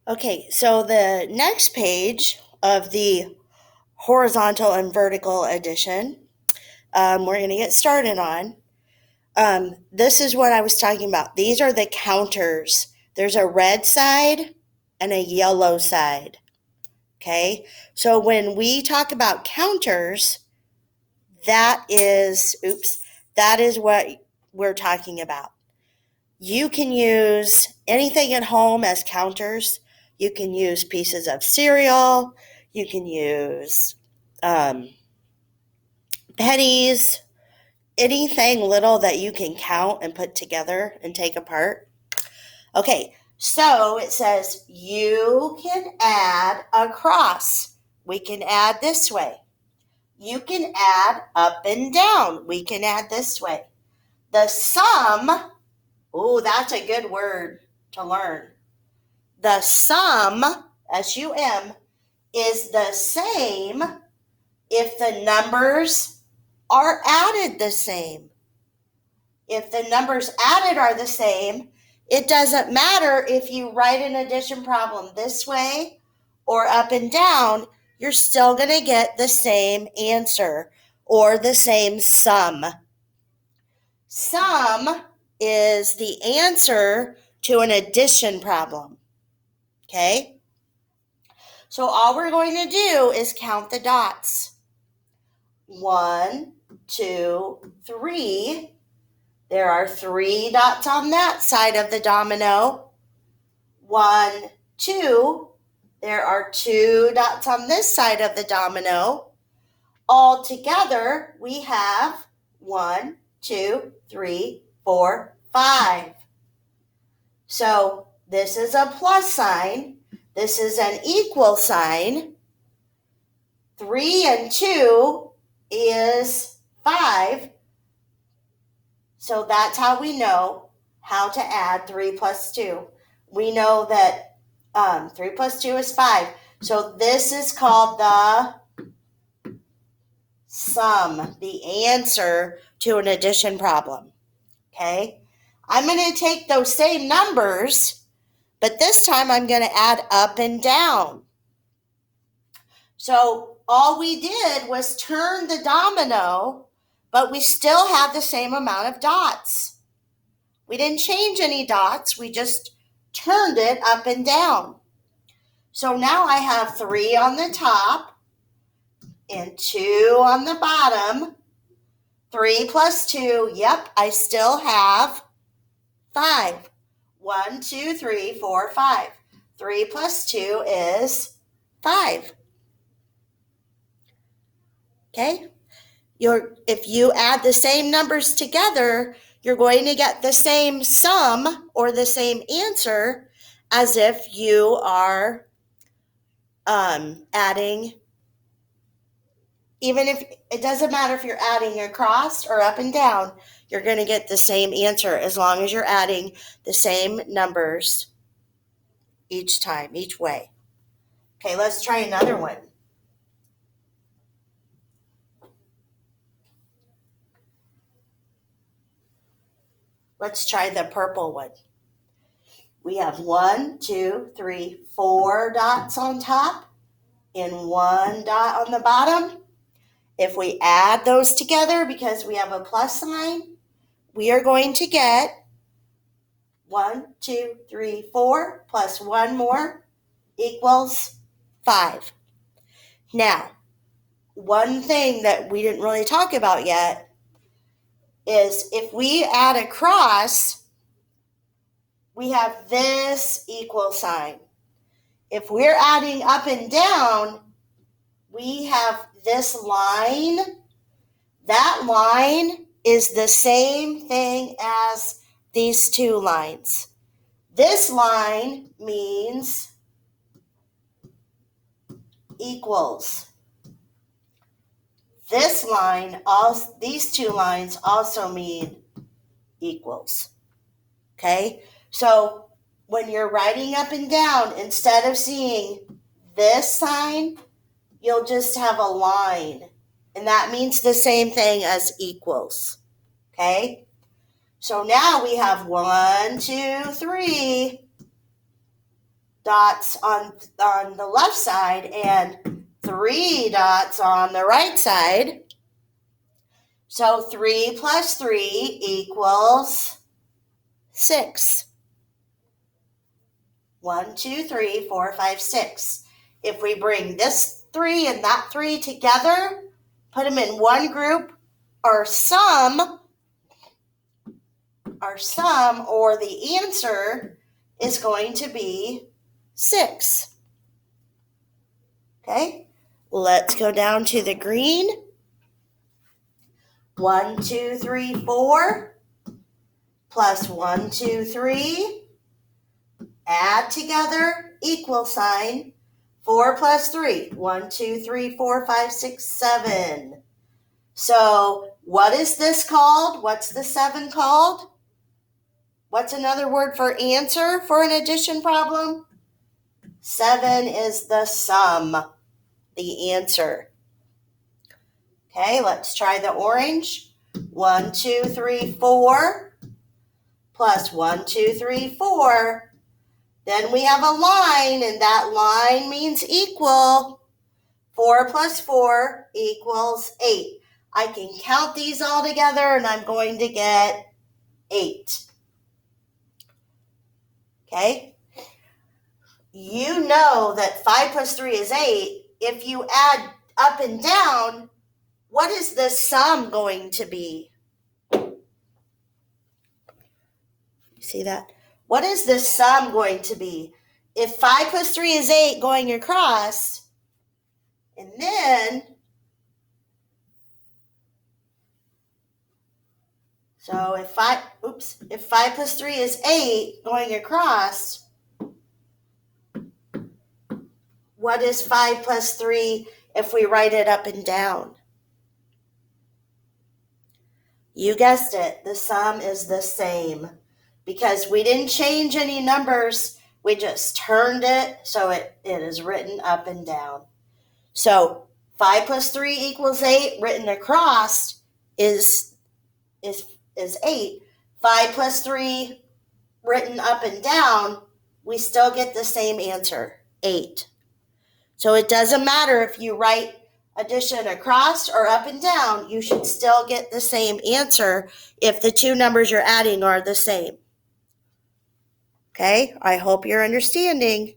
Okay, so the next page of the horizontal and vertical addition, we're going to get started on. This is what I was talking about. These are the counters. There's a red side and a yellow side. Okay, so when we talk about counters, that is what we're talking about. You can use anything at home as counters. You can use pieces of cereal. You can use um, pennies, anything little that you can count and put together and take apart. Okay, so it says you can add across. We can add this way. You can add up and down. We can add this way. The sum, oh, that's a good word to learn. The sum, S-U-M, is the same if the numbers are added the same. If the numbers added are the same, it doesn't matter if you write an addition problem this way or up and down, you're still going to get the same answer or the same sum. Sum is the answer to an addition problem. Okay? So all we're going to do is count the dots. 1, 2, 3. There are 3 dots on that side of the domino. 1, 2. There are 2 dots on this side of the domino. All together, we have 1, 2, 3, 4, 5. So this is a plus sign. This is an equal sign. 3 and 2 is 5. So that's how we know how to add 3 plus 2. We know that 3 plus 2 is 5. So this is called the sum, the answer to an addition problem. Okay? I'm going to take those same numbers, but this time I'm going to add up and down. So all we did was turn the domino, but we still have the same amount of dots. We didn't change any dots. We just turned it up and down. So now I have 3 on the top and 2 on the bottom. 3 plus 2, yep, I still have 5. 1, 2, 3, 4, 5. 3 plus 2 is 5. Okay? If you add the same numbers together, you're going to get the same sum or the same answer as if you are adding. Even if it doesn't matter if you're adding across or up and down, you're going to get the same answer as long as you're adding the same numbers each time, each way. Okay, let's try another one. Let's try the purple one. We have 1, 2, 3, 4 dots on top and 1 dot on the bottom. If we add those together, because we have a plus sign, we are going to get 1, 2, 3, 4 plus 1 more equals 5. Now, one thing that we didn't really talk about yet is if we add across, we have this equal sign. If we're adding up and down, we have this line. That line is the same thing as these 2 lines. This line means equals. This line, these 2 lines also mean equals. Okay? So when you're writing up and down, instead of seeing this sign, you'll just have a line. And that means the same thing as equals. Okay? So now we have 1, 2, 3. dots on the left side and 3 dots on the right side. So 3 plus 3 equals 6. 1, 2, 3, 4, 5, 6. If we bring this 3 and that 3 together, put them in one group, our sum or the answer is going to be 6. Okay, let's go down to the green. 1, 2, 3, 4 plus 1, 2, 3. Add together, equal sign. 4 plus 3. 1, 2, 3, 4, 5, 6, 7. So what is this called? What's the 7 called? What's another word for answer for an addition problem? 7 is the sum, the answer. Okay, let's try the orange. 1, 2, 3, 4 plus 1, 2, 3, 4. Then we have a line, and that line means equal. 4 plus 4 equals 8. I can count these all together, and I'm going to get 8. Okay? You know that 5 plus 3 is 8. If you add up and down, what is the sum going to be? See that? What is the sum going to be? If 5 plus 3 is 8 going across, and then, so if 5 plus 3 is 8 going across, what is 5 plus 3 if we write it up and down? You guessed it, the sum is the same. Because we didn't change any numbers, we just turned it so it is written up and down. So 5 plus 3 equals 8, written across is 8. 5 plus 3 written up and down, we still get the same answer, 8. So it doesn't matter if you write addition across or up and down, you should still get the same answer if the two numbers you're adding are the same. Okay, I hope you're understanding.